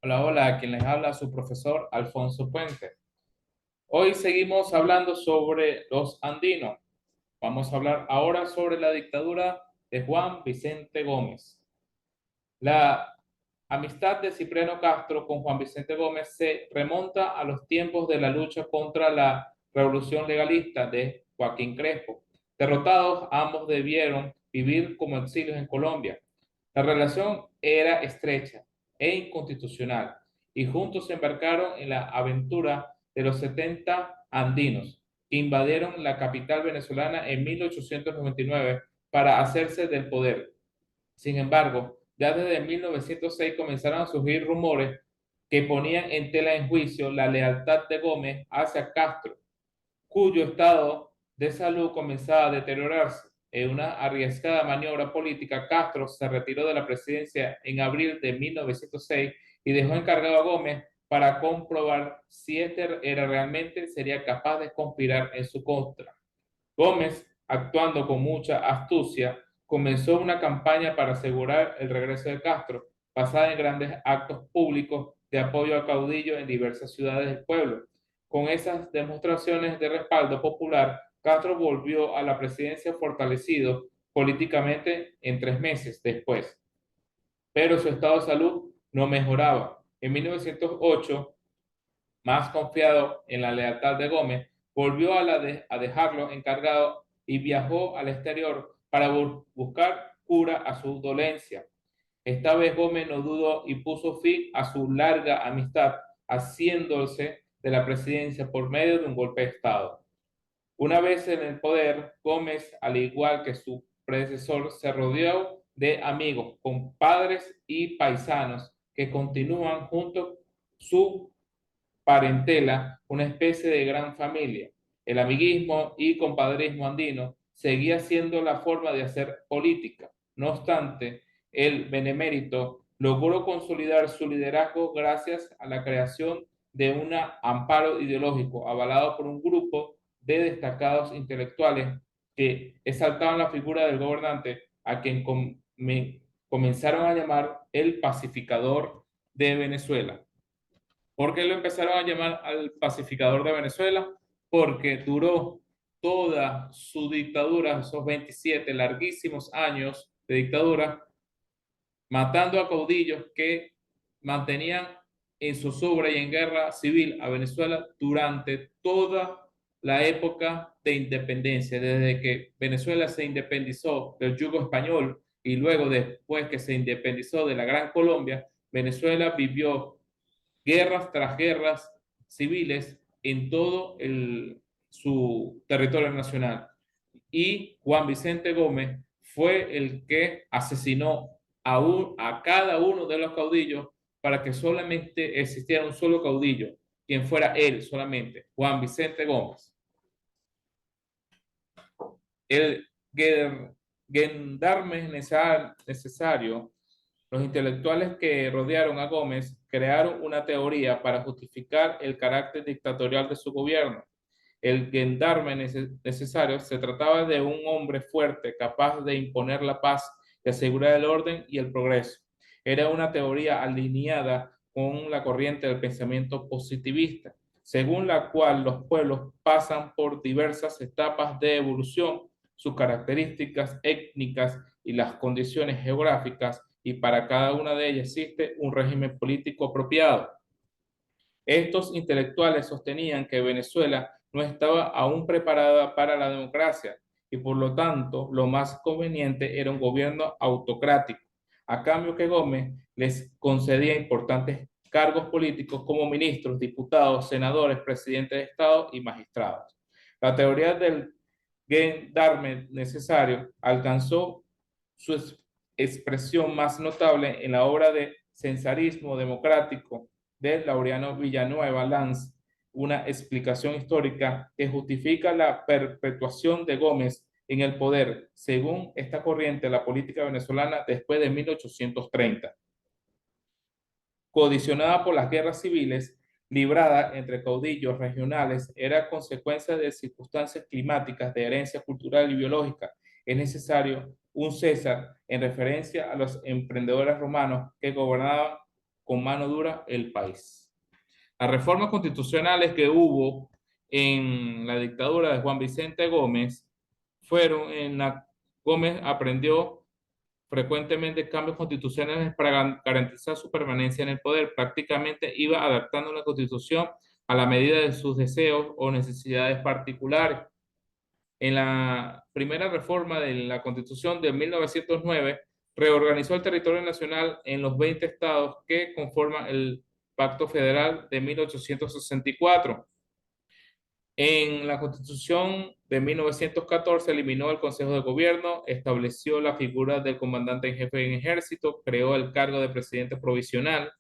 Hola, hola, quien les habla su profesor Alfonso Puente. Hoy seguimos hablando sobre los andinos. Vamos a hablar ahora sobre la dictadura de Juan Vicente Gómez. La amistad de Cipriano Castro con Juan Vicente Gómez se remonta a los tiempos de la lucha contra la revolución legalista de Joaquín Crespo. Derrotados, ambos debieron vivir como exilios en Colombia. La relación era estrecha e inconstitucional y juntos se embarcaron en la aventura de los 70 andinos que invadieron la capital venezolana en 1899 para hacerse del poder. Sin embargo, ya desde 1906 comenzaron a surgir rumores que ponían en tela de juicio la lealtad de Gómez hacia Castro, cuyo estado de salud comenzaba a deteriorarse. En una arriesgada maniobra política, Castro se retiró de la presidencia en abril de 1906 y dejó encargado a Gómez para comprobar si éste era realmente sería capaz de conspirar en su contra. Gómez, actuando con mucha astucia, comenzó una campaña para asegurar el regreso de Castro, basada en grandes actos públicos de apoyo al caudillo en diversas ciudades del pueblo. Con esas demostraciones de respaldo popular, Castro volvió a la presidencia fortalecido políticamente en 3 meses después, pero su estado de salud no mejoraba. En 1908, más confiado en la lealtad de Gómez, volvió a dejarlo encargado y viajó al exterior para buscar cura a su dolencia. Esta vez Gómez no dudó y puso fin a su larga amistad, haciéndose de la presidencia por medio de un golpe de Estado. Una vez en el poder, Gómez, al igual que su predecesor, se rodeó de amigos, compadres y paisanos que continúan junto su parentela, una especie de gran familia. El amiguismo y compadrismo andino seguía siendo la forma de hacer política. No obstante, el benemérito logró consolidar su liderazgo gracias a la creación de un amparo ideológico avalado por un grupo de destacados intelectuales que exaltaban la figura del gobernante a quien comenzaron a llamar el pacificador de Venezuela. ¿Por qué lo empezaron a llamar al pacificador de Venezuela? Porque duró toda su dictadura, esos 27 larguísimos años de dictadura, matando a caudillos que mantenían en zozobra y en guerra civil a Venezuela durante toda la época de independencia, desde que Venezuela se independizó del yugo español y luego después que se independizó de la Gran Colombia, Venezuela vivió guerras tras guerras civiles en todo su territorio nacional. Y Juan Vicente Gómez fue el que asesinó a cada uno de los caudillos para que solamente existiera un solo caudillo, quien fuera él solamente, Juan Vicente Gómez. El gendarme necesario. Los intelectuales que rodearon a Gómez crearon una teoría para justificar el carácter dictatorial de su gobierno. El gendarme necesario se trataba de un hombre fuerte, capaz de imponer la paz y asegurar el orden y el progreso. Era una teoría alineada con la corriente del pensamiento positivista, según la cual los pueblos pasan por diversas etapas de evolución, sus características étnicas y las condiciones geográficas, y para cada una de ellas existe un régimen político apropiado. Estos intelectuales sostenían que Venezuela no estaba aún preparada para la democracia y por lo tanto lo más conveniente era un gobierno autocrático, a cambio que Gómez les concedía importantes cargos políticos como ministros, diputados, senadores, presidentes de Estado y magistrados. La teoría del gendarme necesario alcanzó su expresión más notable en la obra de Censarismo Democrático de Laureano Villanueva Lanz, una explicación histórica que justifica la perpetuación de Gómez en el poder, según esta corriente, la política venezolana después de 1830. Condicionada por las guerras civiles libradas entre caudillos regionales, era consecuencia de circunstancias climáticas de herencia cultural y biológica. Es necesario un César en referencia a los emprendedores romanos que gobernaban con mano dura el país. Las reformas constitucionales que hubo en la dictadura de Juan Vicente Gómez fueron en la Gómez aprendió frecuentemente cambios constitucionales para garantizar su permanencia en el poder. Prácticamente iba adaptando la constitución a la medida de sus deseos o necesidades particulares. En la primera reforma de la Constitución de 1909, reorganizó el territorio nacional en los 20 estados que conforman el Pacto Federal de 1864. En la Constitución de 1914 eliminó el Consejo de Gobierno, estableció la figura del comandante en jefe en ejército, creó el cargo de presidente provisional.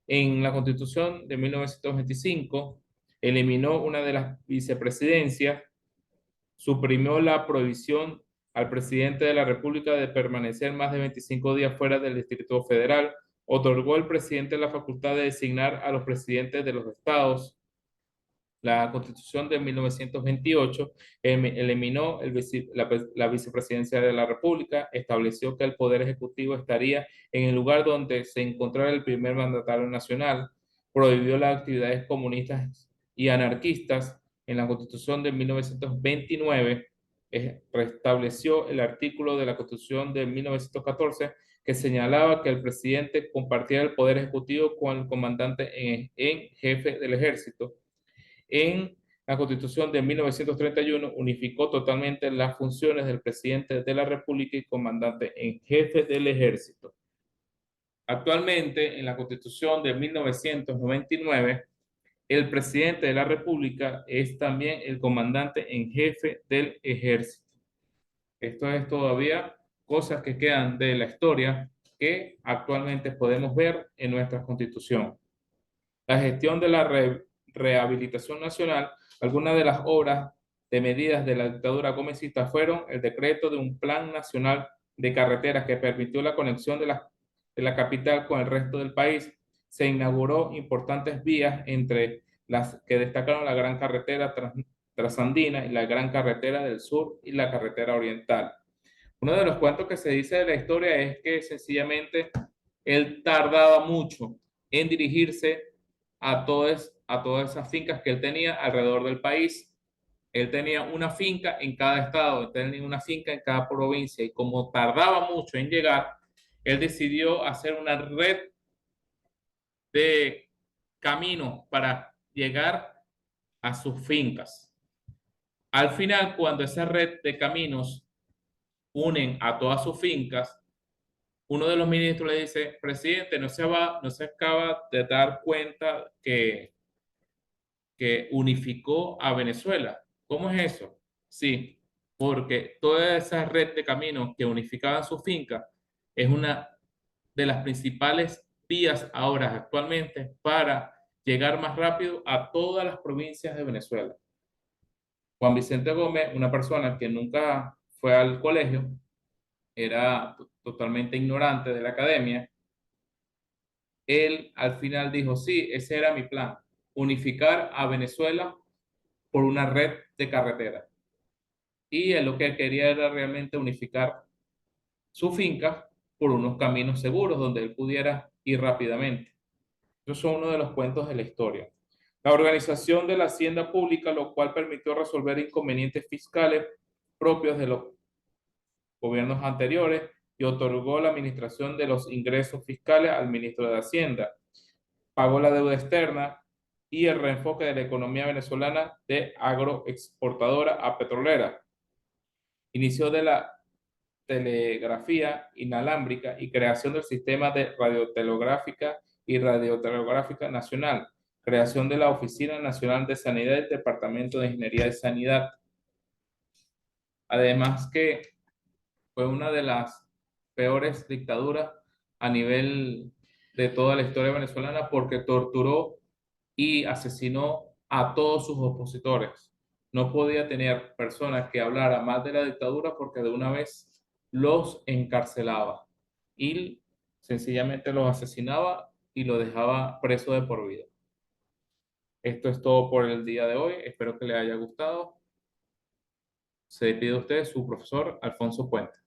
En la Constitución de 1925 eliminó una de las vicepresidencias, suprimió la prohibición al presidente de la República de permanecer más de 25 días fuera del Distrito Federal, otorgó al presidente la facultad de designar a los presidentes de los estados. La Constitución de 1928 eliminó la vicepresidencia de la República, estableció que el Poder Ejecutivo estaría en el lugar donde se encontrara el primer mandatario nacional, prohibió las actividades comunistas y anarquistas. En la Constitución de 1929 restableció el artículo de la Constitución de 1914 que señalaba que el presidente compartía el Poder Ejecutivo con el comandante en jefe del ejército. En la Constitución de 1931 unificó totalmente las funciones del presidente de la República y comandante en jefe del ejército. Actualmente, en la Constitución de 1999, el presidente de la República es también el comandante en jefe del ejército. Esto es todavía cosas que quedan de la historia que actualmente podemos ver en nuestra Constitución. La gestión de la rehabilitación nacional, algunas de las obras de medidas de la dictadura gomecista fueron el decreto de un plan nacional de carreteras que permitió la conexión de la capital con el resto del país. Se inauguró importantes vías entre las que destacaron la gran carretera trasandina y la gran carretera del sur y la carretera oriental. Uno de los cuentos que se dice de la historia es que sencillamente él tardaba mucho en dirigirse a todas esas fincas que él tenía alrededor del país. Él tenía una finca en cada estado, él tenía una finca en cada provincia y como tardaba mucho en llegar, él decidió hacer una red de caminos para llegar a sus fincas. Al final, cuando esa red de caminos unen a todas sus fincas, uno de los ministros le dice, presidente, no se acaba de dar cuenta que unificó a Venezuela. ¿Cómo es eso? Sí, porque toda esa red de caminos que unificaban su finca es una de las principales vías ahora actualmente para llegar más rápido a todas las provincias de Venezuela. Juan Vicente Gómez, una persona que nunca fue al colegio, era totalmente ignorante de la academia, él al final dijo, sí, ese era mi plan, unificar a Venezuela por una red de carretera. Y él lo que quería era realmente unificar su finca por unos caminos seguros donde él pudiera ir rápidamente. Esos son uno de los cuentos de la historia. La organización de la hacienda pública, lo cual permitió resolver inconvenientes fiscales propios de los gobiernos anteriores y otorgó la administración de los ingresos fiscales al ministro de Hacienda. Pagó la deuda externa y el reenfoque de la economía venezolana de agroexportadora a petrolera. Inicio de la telegrafía inalámbrica y creación del sistema de radiotelegráfica y radiotelegráfica nacional. Creación de la Oficina Nacional de Sanidad del Departamento de Ingeniería de Sanidad. Además que fue una de las peores dictaduras a nivel de toda la historia venezolana porque torturó y asesinó a todos sus opositores. No podía tener personas que hablaran más de la dictadura porque de una vez los encarcelaba y sencillamente los asesinaba y los dejaba preso de por vida. Esto es todo por el día de hoy. Espero que les haya gustado. Se despide de usted su profesor Alfonso Puente.